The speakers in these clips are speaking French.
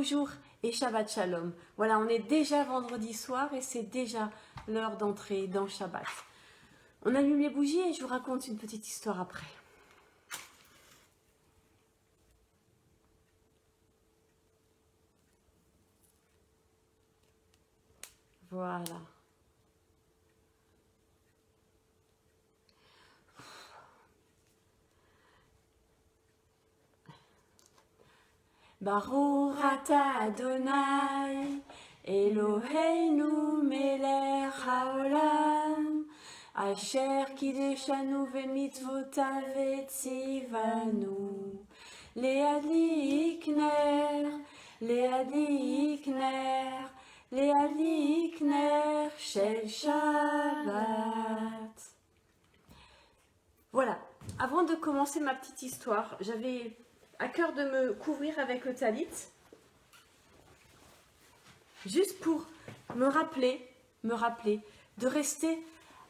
beau jour et Shabbat Shalom. Voilà, on est déjà vendredi soir et c'est déjà l'heure d'entrer dans Shabbat. On allume les bougies et je vous raconte une petite histoire après. Voilà. Baruch atah Adonai, Eloheinu melech haolam, asher kideshanu v'mitzvotav v'tzivanu, leadlik ner, leadlik ner, leadlik ner shel Shabbat. Voilà, avant de commencer ma petite histoire, j'avais à cœur de me couvrir avec le talit, juste pour me rappeler de rester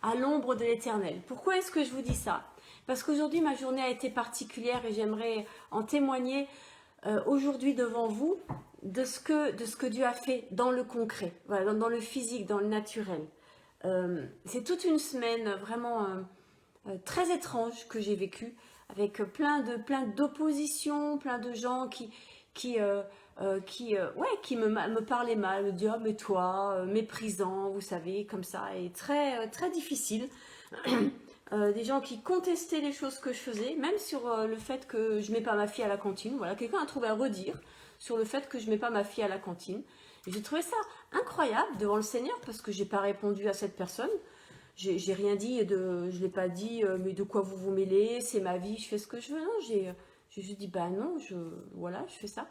à l'ombre de l'Éternel. Pourquoi est-ce que je vous dis ça? Parce qu'aujourd'hui, ma journée a été particulière et j'aimerais en témoigner aujourd'hui devant vous de ce que Dieu a fait dans le concret, voilà, dans le physique, dans le naturel. C'est toute une semaine vraiment très étrange que j'ai vécue, avec plein d'oppositions, plein de gens qui me parlaient mal, me disaient oh, mais toi, méprisant, vous savez, comme ça, et très difficile. Des gens qui contestaient les choses que je faisais, même sur le fait que je mets pas ma fille à la cantine. Voilà, quelqu'un a trouvé à redire sur le fait que je mets pas ma fille à la cantine. Et j'ai trouvé ça incroyable devant le Seigneur parce que j'ai pas répondu à cette personne. J'ai rien dit, je l'ai pas dit, mais de quoi vous vous mêlez, c'est ma vie, je fais ce que je veux. Non, j'ai juste dit, bah non, voilà, je fais ça.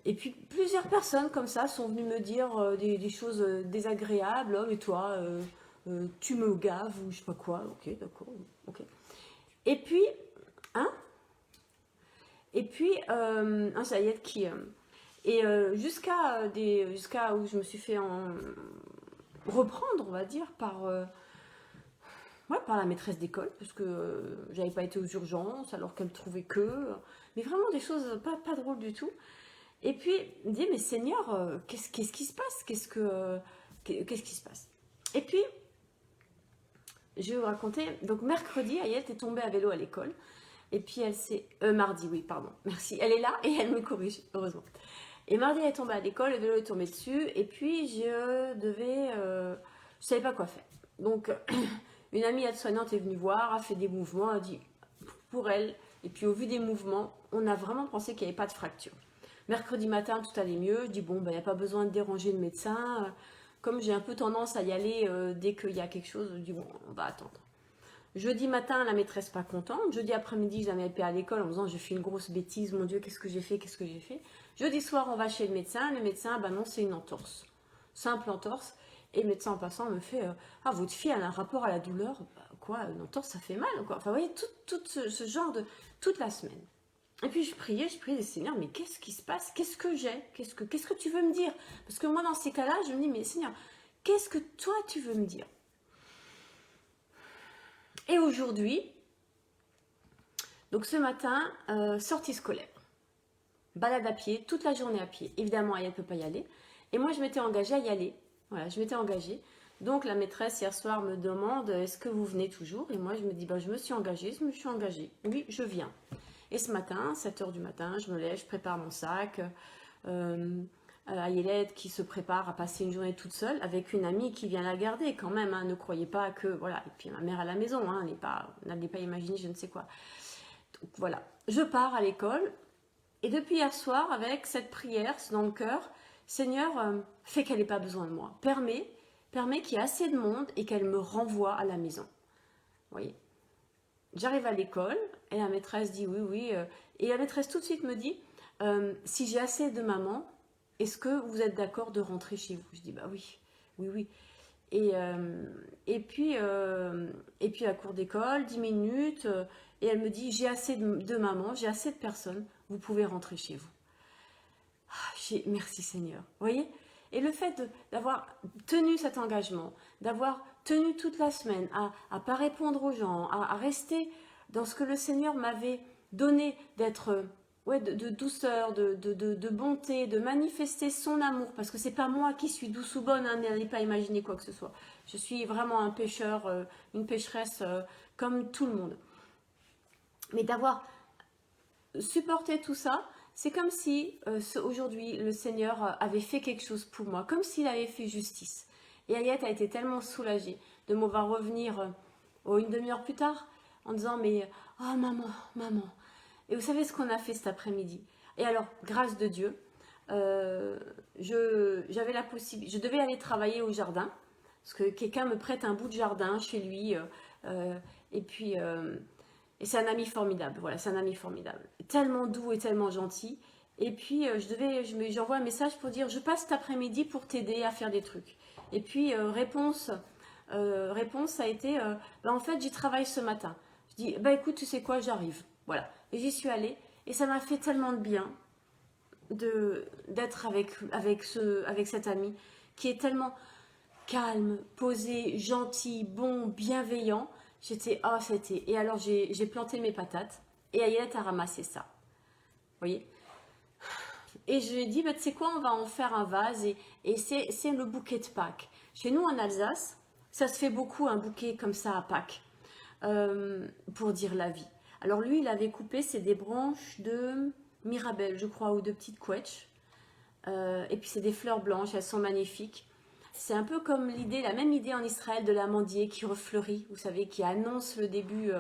Et puis plusieurs personnes comme ça sont venues me dire des choses désagréables. Oh, mais toi, tu me gaves ou je sais pas quoi. Ok, d'accord, ok. Et puis, un Sayed qui... jusqu'à où je me suis fait reprendre, on va dire, par la maîtresse d'école, parce que j'avais pas été aux urgences, alors qu'elle trouvait que... Mais vraiment des choses pas drôles du tout. Et puis, il me dit, mais Seigneur, qu'est-ce qui se passe? Qu'est-ce qui se passe? Et puis, je vais vous raconter, donc mercredi, Ayel est tombée à vélo à l'école, et puis elle s'est... mardi, oui, pardon, merci. Elle est là et elle me corrige, heureusement. Et mardi, elle est tombée à l'école, le vélo est tombé dessus, et puis je savais pas quoi faire. Donc, une amie aide-soignante est venue voir, a fait des mouvements, a dit pour elle, et puis au vu des mouvements, on a vraiment pensé qu'il n'y avait pas de fracture. Mercredi matin, tout allait mieux, je dis bon, il n'y a pas besoin de déranger le médecin. Comme j'ai un peu tendance à y aller dès qu'il y a quelque chose, je dis bon, on va attendre. Jeudi matin, la maîtresse pas contente. Jeudi après-midi, je la mets à l'école en disant j'ai fait une grosse bêtise, mon Dieu, qu'est-ce que j'ai fait? Jeudi soir, on va chez le médecin. Le médecin, non, c'est une entorse. Simple entorse. Et le médecin en passant me fait votre fille a un rapport à la douleur. Quoi, une entorse, ça fait mal, quoi. Enfin, vous voyez, tout ce genre de... toute la semaine. Et puis je priais le Seigneur, mais qu'est-ce qui se passe? Qu'est-ce que j'ai? Qu'est-ce que tu veux me dire? Parce que moi, dans ces cas-là, je me dis, mais Seigneur, qu'est-ce que toi, tu veux me dire? Et aujourd'hui, donc ce matin, sortie scolaire. Balade à pied, toute la journée à pied. Évidemment, elle ne peut pas y aller. Et moi, je m'étais engagée à y aller. Voilà, je m'étais engagée. Donc la maîtresse, hier soir, me demande, est-ce que vous venez toujours? Et moi, je me dis, je me suis engagée. Oui, je viens. Et ce matin, 7h du matin, je me lève, je prépare mon sac. Ayelette qui se prépare à passer une journée toute seule avec une amie qui vient la garder quand même. Ne croyez pas que... Voilà. Et puis ma mère à la maison, n'allez pas imaginer je ne sais quoi. Donc voilà, je pars à l'école. Et depuis hier soir, avec cette prière dans le cœur, Seigneur, fais qu'elle n'ait pas besoin de moi. Permets qu'il y ait assez de monde et qu'elle me renvoie à la maison. Vous voyez. J'arrive à l'école et la maîtresse dit oui. Et la maîtresse tout de suite me dit, si j'ai assez de mamans, est-ce que vous êtes d'accord de rentrer chez vous? Je dis oui. Et puis la cour d'école, 10 minutes, et elle me dit, j'ai assez de mamans, j'ai assez de personnes, vous pouvez rentrer chez vous. Merci Seigneur. Vous voyez? Et le fait d'avoir tenu cet engagement, d'avoir tenu toute la semaine à pas répondre aux gens, à rester dans ce que le Seigneur m'avait donné, d'être ouais, de douceur, de bonté, de manifester son amour, parce que c'est pas moi qui suis douce ou bonne, hein, n'allez pas imaginer quoi que ce soit. Je suis vraiment un pécheur, une pécheresse comme tout le monde. Mais d'avoir supporté tout ça, c'est comme si aujourd'hui le Seigneur avait fait quelque chose pour moi, comme s'il avait fait justice. Et Ayette a été tellement soulagée de me voir revenir une demi-heure plus tard en disant mais oh maman, maman. Et vous savez ce qu'on a fait cet après-midi? Et alors, grâce de Dieu, j'avais la possibilité, je devais aller travailler au jardin parce que quelqu'un me prête un bout de jardin chez lui euh, et puis et c'est un ami formidable, voilà, c'est un ami formidable. Tellement doux et tellement gentil. Et puis, j'envoie un message pour dire, je passe cet après-midi pour t'aider à faire des trucs. Et puis, réponse, ça a été, bah, en fait, j'y travaille ce matin. Je dis, bah écoute, tu sais quoi, j'arrive. Voilà. Et j'y suis allée. Et ça m'a fait tellement de bien d'être avec cet ami qui est tellement calme, posé, gentil, bon, bienveillant. J'étais, oh, c'était. Et alors, j'ai planté mes patates et Ayette a ramassé ça. Vous voyez? Et je lui ai dit, bah, tu sais quoi, on va en faire un vase et c'est le bouquet de Pâques. Chez nous, en Alsace, ça se fait beaucoup un bouquet comme ça à Pâques, pour dire la vie. Alors lui, il avait coupé, c'est des branches de mirabelle, je crois, ou de petites quetches. Et puis c'est des fleurs blanches, elles sont magnifiques. C'est un peu comme l'idée, la même idée en Israël de l'amandier qui refleurit, vous savez, qui annonce le début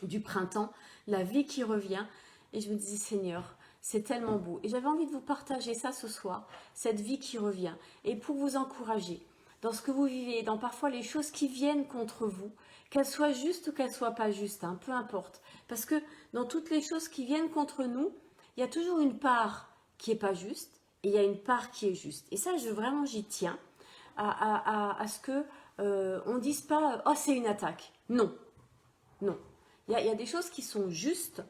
du printemps, la vie qui revient. Et je me disais, Seigneur, c'est tellement beau. Et j'avais envie de vous partager ça ce soir, cette vie qui revient. Et pour vous encourager dans ce que vous vivez, dans parfois les choses qui viennent contre vous, qu'elles soient justes ou qu'elles ne soient pas justes, hein, peu importe. Parce que dans toutes les choses qui viennent contre nous, il y a toujours une part qui n'est pas juste et il y a une part qui est juste. Et ça, vraiment, j'y tiens à ce que on dise pas « Oh, c'est une attaque ». Non, non. Il y a des choses qui sont justes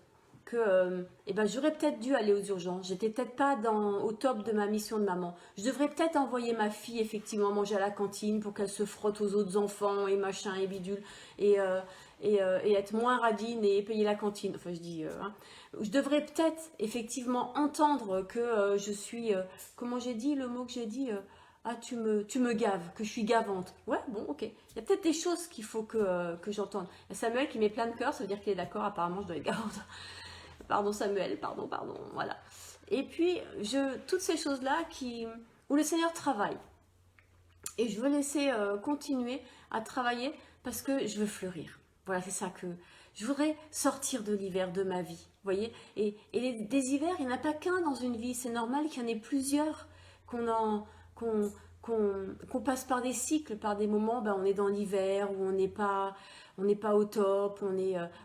que eh ben, j'aurais peut-être dû aller aux urgences. J'étais peut-être pas au top de ma mission de maman. Je devrais peut-être envoyer ma fille effectivement manger à la cantine pour qu'elle se frotte aux autres enfants et machin et bidule et être moins radine et payer la cantine. Enfin, je dis, hein. Je devrais peut-être effectivement entendre que je suis, comment j'ai dit le mot que j'ai dit ah, tu me gaves, que je suis gavante. Ouais, bon, ok. Il y a peut-être des choses qu'il faut que j'entende. Il y a Samuel qui met plein de cœur, ça veut dire qu'il est d'accord, apparemment je dois être gavante. Pardon Samuel, pardon, voilà. Et puis, toutes ces choses-là où le Seigneur travaille. Et je veux laisser continuer à travailler parce que je veux fleurir. Voilà, c'est ça que je voudrais sortir de l'hiver de ma vie. Vous voyez? Des hivers, il n'y en a pas qu'un dans une vie. C'est normal qu'il y en ait plusieurs, qu'on passe par des cycles, par des moments, ben, on est dans l'hiver, où on n'est pas au top,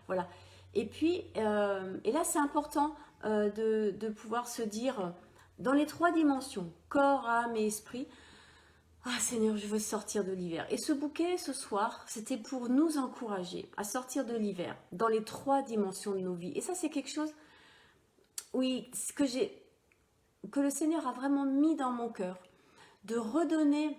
voilà. Et puis, et là c'est important de pouvoir se dire, dans les trois dimensions, corps, âme et esprit, ah Seigneur, je veux sortir de l'hiver. Et ce bouquet ce soir, c'était pour nous encourager à sortir de l'hiver, dans les trois dimensions de nos vies. Et ça c'est quelque chose, oui, que le Seigneur a vraiment mis dans mon cœur, de redonner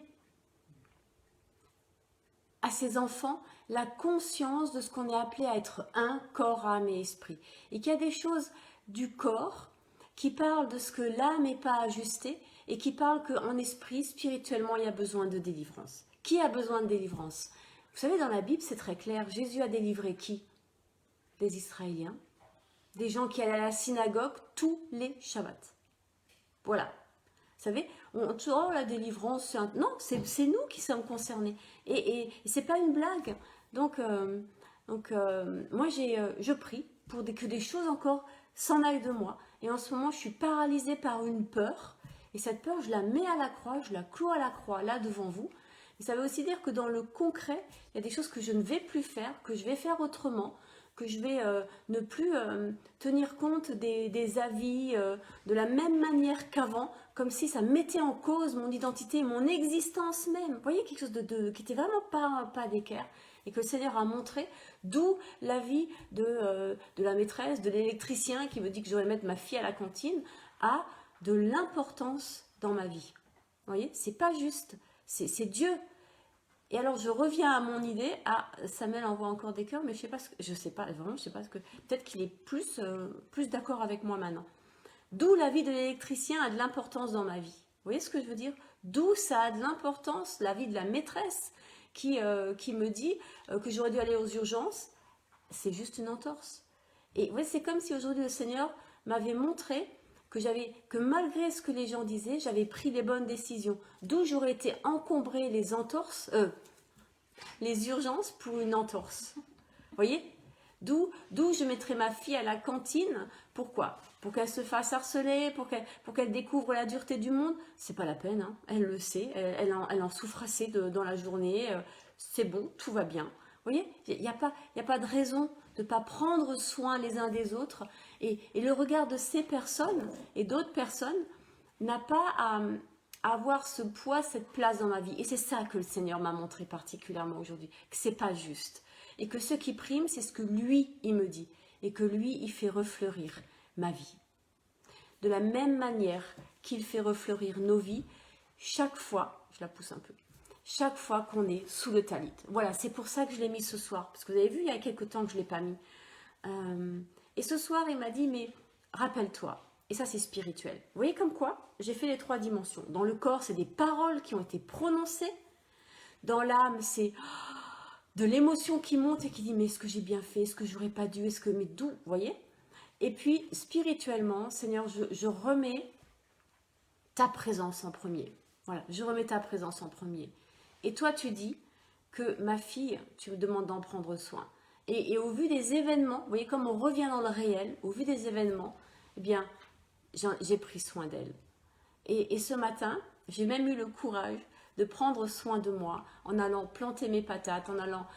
à ses enfants la conscience de ce qu'on est appelé à être un, corps, âme et esprit. Et qu'il y a des choses du corps qui parlent de ce que l'âme n'est pas ajustée et qui parlent qu'en esprit, spirituellement, il y a besoin de délivrance. Qui a besoin de délivrance? Vous savez, dans la Bible, c'est très clair. Jésus a délivré qui? Les Israéliens. Des gens qui allaient à la synagogue tous les Shabbats. Voilà. Vous savez, on dit, oh, la délivrance, non, c'est nous qui sommes concernés. Et c'est pas une blague. Donc moi, je prie pour que des choses encore s'en aillent de moi. Et en ce moment, je suis paralysée par une peur. Et cette peur, je la mets à la croix, je la cloue à la croix, là, devant vous. Et ça veut aussi dire que dans le concret, il y a des choses que je ne vais plus faire, que je vais faire autrement, que je vais ne plus tenir compte des avis de la même manière qu'avant, comme si ça mettait en cause mon identité, mon existence même. Vous voyez, quelque chose qui était vraiment pas d'équerre, et que le Seigneur a montré, d'où l'avis de la maîtresse, de l'électricien qui me dit que je devrais mettre ma fille à la cantine, à de l'importance dans ma vie. Vous voyez, c'est pas juste, c'est Dieu. Et alors je reviens à mon idée, Samuel envoie encore des cœurs, mais je sais pas, vraiment, je sais pas ce que, peut-être qu'il est plus d'accord avec moi maintenant. D'où la vie de l'électricien a de l'importance dans ma vie. Vous voyez ce que je veux dire? D'où ça a de l'importance, la vie de la maîtresse qui me dit que j'aurais dû aller aux urgences. C'est juste une entorse. Et vous voyez, c'est comme si aujourd'hui le Seigneur m'avait montré que malgré ce que les gens disaient, j'avais pris les bonnes décisions. D'où j'aurais été encombrée les urgences pour une entorse. Vous voyez? D'où je mettrais ma fille à la cantine. Pourquoi? Pour qu'elle se fasse harceler, pour qu'elle découvre la dureté du monde. C'est pas la peine, hein. Elle le sait, elle en souffre assez dans la journée. C'est bon, tout va bien. Vous voyez, il n'y a pas de raison de ne pas prendre soin les uns des autres. Et le regard de ces personnes et d'autres personnes n'a pas à avoir ce poids, cette place dans ma vie. Et c'est ça que le Seigneur m'a montré particulièrement aujourd'hui, que c'est pas juste. Et que ce qui prime, c'est ce que lui, il me dit. Et que lui, il fait refleurir ma vie. De la même manière qu'il fait refleurir nos vies, chaque fois, je la pousse un peu, chaque fois qu'on est sous le talit. Voilà, c'est pour ça que je l'ai mis ce soir. Parce que vous avez vu, il y a quelques temps que je ne l'ai pas mis. Et ce soir, il m'a dit, mais rappelle-toi. Et ça, c'est spirituel. Vous voyez comme quoi? J'ai fait les 3 dimensions. Dans le corps, c'est des paroles qui ont été prononcées. Dans l'âme, c'est de l'émotion qui monte et qui dit, mais est-ce que j'ai bien fait? Est-ce que j'aurais pas dû? Mais d'où? Vous voyez? Et puis, spirituellement, Seigneur, je remets ta présence en premier. Voilà, je remets ta présence en premier. Et toi, tu dis que ma fille, tu me demandes d'en prendre soin. Et au vu des événements, vous voyez comme on revient dans le réel, au vu des événements, eh bien, j'ai pris soin d'elle. Et ce matin, j'ai même eu le courage de prendre soin de moi en allant planter mes patates, en allant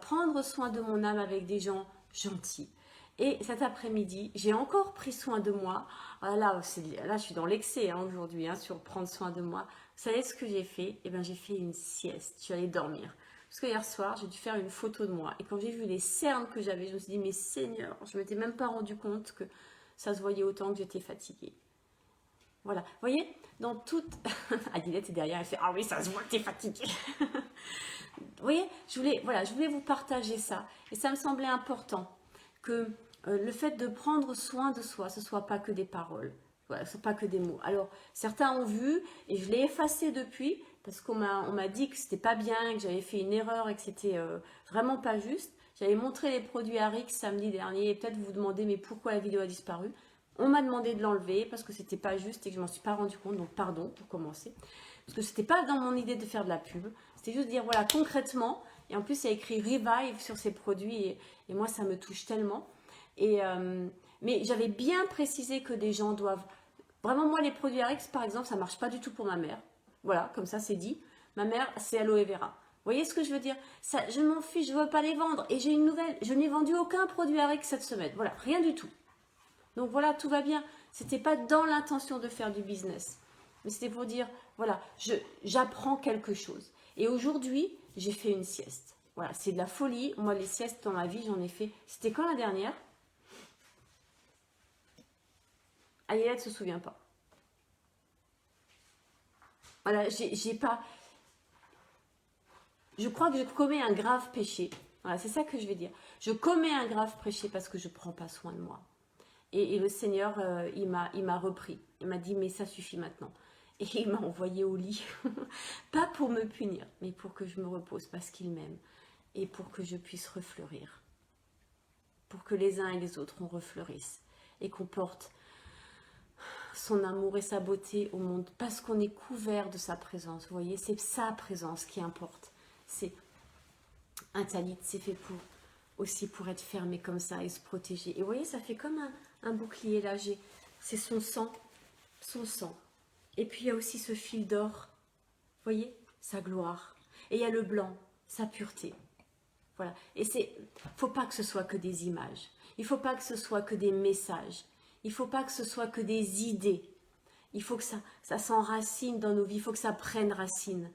prendre soin de mon âme avec des gens gentils. Et cet après-midi, j'ai encore pris soin de moi. Là, je suis dans l'excès aujourd'hui sur prendre soin de moi. Vous savez ce que j'ai fait? Eh bien, j'ai fait une sieste. Je suis allée dormir. Parce que hier soir, j'ai dû faire une photo de moi. Et quand j'ai vu les cernes que j'avais, je me suis dit, mais Seigneur, je ne m'étais même pas rendu compte que ça se voyait autant que j'étais fatiguée. Voilà. Vous voyez, dans toute... Adilette est derrière, elle fait, ah oui, ça se voit que t'es fatiguée. Vous voyez, je voulais vous partager ça. Et ça me semblait important que le fait de prendre soin de soi, ce ne soit pas que des paroles. Voilà, ce ne soit pas que des mots. Alors, certains ont vu, et je l'ai effacé depuis, parce qu'on m'a dit que c'était pas bien, que j'avais fait une erreur et que c'était vraiment pas juste. J'avais montré les produits Arix samedi dernier, et peut-être vous vous demandez, mais pourquoi la vidéo a disparu? On m'a demandé de l'enlever parce que c'était pas juste et que je m'en suis pas rendu compte, donc pardon pour commencer. Parce que c'était pas dans mon idée de faire de la pub, c'était juste de dire voilà concrètement, et en plus il y a écrit Revive sur ces produits et moi ça me touche tellement. Mais j'avais bien précisé que des gens doivent... Vraiment moi les produits Arix par exemple ça marche pas du tout pour ma mère. Voilà, comme ça c'est dit. Ma mère c'est aloe vera. Vous voyez ce que je veux dire? Ça, je m'en fiche, je veux pas les vendre. Et j'ai une nouvelle, je n'ai vendu aucun produit Arix cette semaine. Voilà, rien du tout. Donc voilà, tout va bien. C'était pas dans l'intention de faire du business. Mais c'était pour dire, voilà, j'apprends quelque chose. Et aujourd'hui, j'ai fait une sieste. Voilà, c'est de la folie. Moi, les siestes dans ma vie, j'en ai fait. C'était quand la dernière? Ayette se souvient pas. Voilà, j'ai pas... Je crois que je commets un grave péché. Voilà, c'est ça que je vais dire. Je commets un grave péché parce que je prends pas soin de moi. Et le Seigneur, il m'a repris. Il m'a dit, mais ça suffit maintenant. Et il m'a envoyé au lit. Pas pour me punir, mais pour que je me repose parce qu'il m'aime. Et pour que je puisse refleurir. Pour que les uns et les autres, on refleurisse. Et qu'on porte son amour et sa beauté au monde. Parce qu'on est couvert de sa présence. Vous voyez, c'est sa présence qui importe. C'est un talit, c'est fait aussi pour être fermé comme ça et se protéger. Et vous voyez, ça fait comme un bouclier là. C'est son sang. Et puis il y a aussi ce fil d'or. Vous voyez, sa gloire. Et il y a le blanc, sa pureté. Voilà. Et faut pas que ce soit que des images. Il faut pas que ce soit que des messages. Il faut pas que ce soit que des idées. Il faut que ça s'enracine dans nos vies. Il faut que ça prenne racine.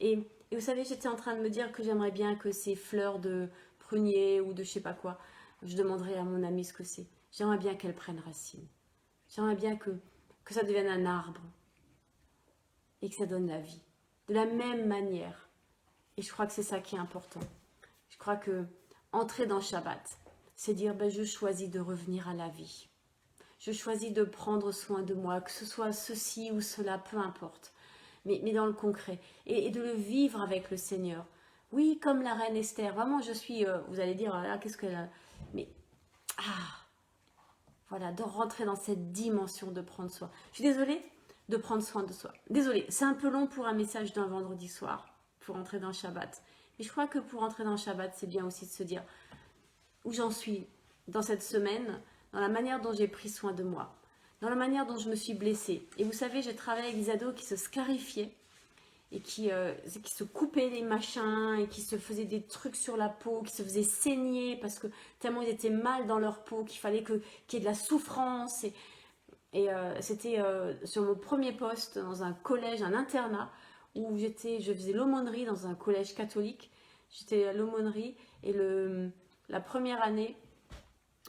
Et vous savez, j'étais en train de me dire que j'aimerais bien que ces fleurs de prunier ou de je sais pas quoi, je demanderai à mon amie ce que c'est. J'aimerais bien qu'elles prennent racine. J'aimerais bien que ça devienne un arbre et que ça donne la vie. De la même manière Et je crois que c'est ça qui est important. Je crois que entrer dans Shabbat, c'est dire, ben, je choisis de revenir à la vie. Je choisis de prendre soin de moi, que ce soit ceci ou cela, peu importe. Mais dans le concret. Et de le vivre avec le Seigneur. Oui, comme la reine Esther. Vraiment, je suis... vous allez dire, ah, qu'est-ce qu'elle a... Mais, voilà, de rentrer dans cette dimension de prendre soin. Je suis désolée de prendre soin de soi. Désolée, c'est un peu long pour un message d'un vendredi soir, pour entrer dans Shabbat. Mais je crois que pour entrer dans Shabbat, c'est bien aussi de se dire où j'en suis dans cette semaine, dans la manière dont j'ai pris soin de moi, dans la manière dont je me suis blessée. Et vous savez, j'ai travaillé avec des ados qui se scarifiaient et qui se coupaient les machins et qui se faisaient des trucs sur la peau, qui se faisaient saigner parce que tellement ils étaient mal dans leur peau qu'il fallait qu'il y ait de la souffrance. Et c'était sur mon premier poste dans un collège, un internat, où je faisais l'aumônerie dans un collège catholique. J'étais à l'aumônerie et la première année,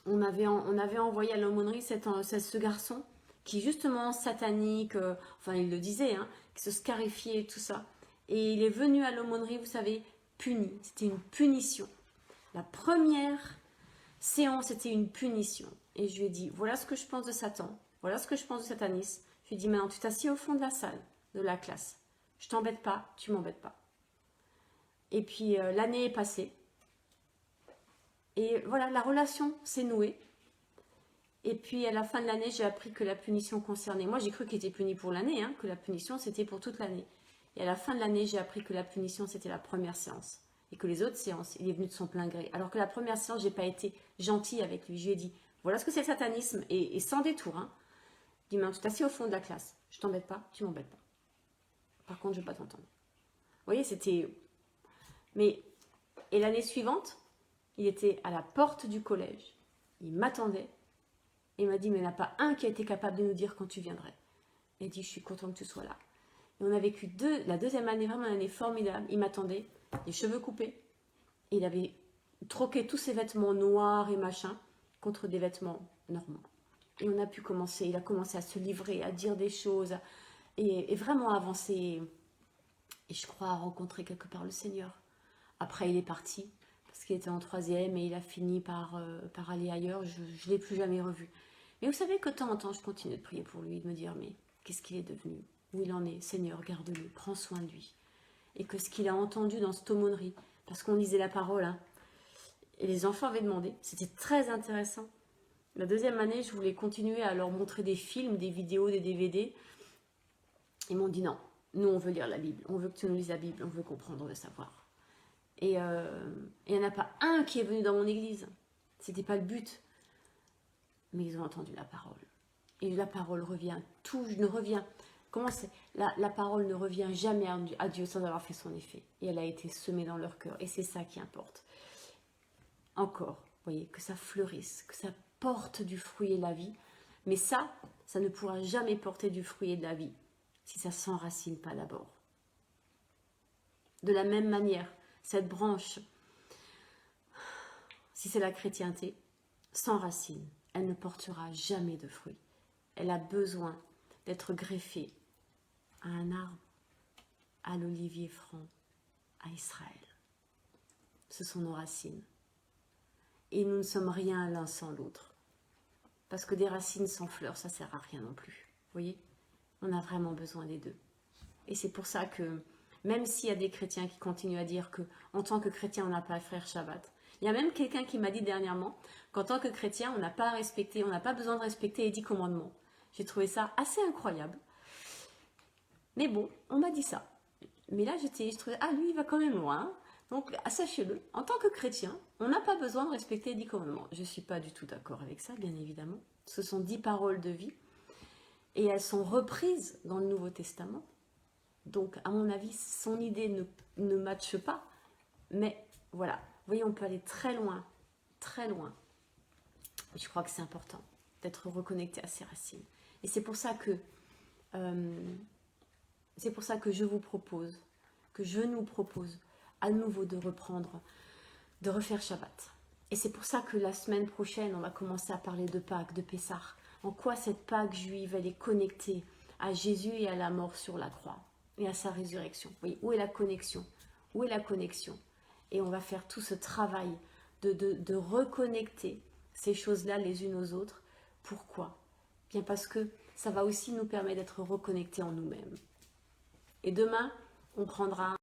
on avait envoyé à l'aumônerie ce garçon qui est justement satanique, enfin il le disait, hein, qui se scarifiait et tout ça. Et il est venu à l'aumônerie, vous savez, puni. C'était une punition. La première séance, c'était une punition. Et je lui ai dit, voilà ce que je pense de Satan, voilà ce que je pense de satanisme. Je lui ai dit, maintenant tu t'assieds au fond de la salle, de la classe. Je t'embête pas, tu m'embêtes pas. Et puis l'année est passée. Et voilà, la relation s'est nouée. Et puis à la fin de l'année, j'ai appris que la punition concernait. Moi, j'ai cru qu'il était puni pour l'année, hein, que la punition c'était pour toute l'année. Et à la fin de l'année, j'ai appris que la punition c'était la première séance. Et que les autres séances, il est venu de son plein gré. Alors que la première séance, j'ai pas été gentille avec lui. Je lui ai dit, voilà ce que c'est le satanisme, et sans détour. Hein. Je lui ai dit, tu t'assieds au fond de la classe. Je t'embête pas, tu m'embêtes pas. Par contre, je ne veux pas t'entendre. Vous voyez, c'était... Mais... Et l'année suivante, il était à la porte du collège. Il m'attendait. Et il m'a dit, mais il n'y en a pas un qui a été capable de nous dire quand tu viendrais. Et il dit, je suis content que tu sois là. Et on a vécu la deuxième année, vraiment une année formidable. Il m'attendait, les cheveux coupés. Et il avait troqué tous ses vêtements noirs et machin contre des vêtements normaux. Et on a pu commencer, il a commencé à se livrer, à dire des choses, et vraiment avancer. Et je crois à rencontrer quelque part le Seigneur. Après, il est parti, parce qu'il était en troisième, et il a fini par aller ailleurs. Je ne l'ai plus jamais revu. Mais vous savez que de temps en temps, je continue de prier pour lui, de me dire, mais qu'est-ce qu'il est devenu? Où il en est? Seigneur, garde-le, prends soin de lui. Et que ce qu'il a entendu dans cette aumônerie, parce qu'on lisait la parole, hein, et les enfants avaient demandé, c'était très intéressant. La deuxième année, je voulais continuer à leur montrer des films, des vidéos, des DVD. Ils m'ont dit non, nous on veut lire la Bible, on veut que tu nous lises la Bible, on veut comprendre, on veut savoir. Et il n'y en a pas un qui est venu dans mon église. C'était pas le but. Mais ils ont entendu la parole. Et la parole revient, tout ne revient. Comment c'est la parole ne revient jamais à Dieu sans avoir fait son effet. Et elle a été semée dans leur cœur. Et c'est ça qui importe. Encore, vous voyez, que ça fleurisse, que ça porte du fruit et de la vie. Mais ça ne pourra jamais porter du fruit et de la vie si ça ne s'enracine pas d'abord. De la même manière, cette branche, si c'est la chrétienté, sans racine, elle ne portera jamais de fruits. Elle a besoin d'être greffée à un arbre, à l'olivier franc, à Israël. Ce sont nos racines. Et nous ne sommes rien l'un sans l'autre. Parce que des racines sans fleurs, ça ne sert à rien non plus. Vous voyez? On a vraiment besoin des deux. Et c'est pour ça que, même s'il y a des chrétiens qui continuent à dire qu'en tant que chrétien, on n'a pas à faire Shabbat. Il y a même quelqu'un qui m'a dit dernièrement qu'en tant que chrétien, on n'a pas à respecter, on n'a pas besoin de respecter les 10 commandements. J'ai trouvé ça assez incroyable. Mais bon, on m'a dit ça. Mais là, je trouvais, lui, il va quand même loin. Donc, sachez-le, en tant que chrétien, on n'a pas besoin de respecter les 10 commandements. Je ne suis pas du tout d'accord avec ça, bien évidemment. Ce sont 10 paroles de vie. Et elles sont reprises dans le Nouveau Testament. Donc, à mon avis, son idée ne matche pas. Mais voilà, vous voyez, on peut aller très loin, très loin. Et je crois que c'est important d'être reconnecté à ses racines. Et c'est pour ça que je vous propose, que je nous propose à nouveau de reprendre, de refaire Shabbat. Et c'est pour ça que la semaine prochaine, on va commencer à parler de Pâques, de Pessah. En quoi cette Pâque juive, elle est connectée à Jésus et à la mort sur la croix et à sa résurrection. Oui, où est la connexion? Où est la connexion? Et on va faire tout ce travail de reconnecter ces choses-là les unes aux autres. Pourquoi? Bien parce que ça va aussi nous permettre d'être reconnectés en nous-mêmes. Et demain, on prendra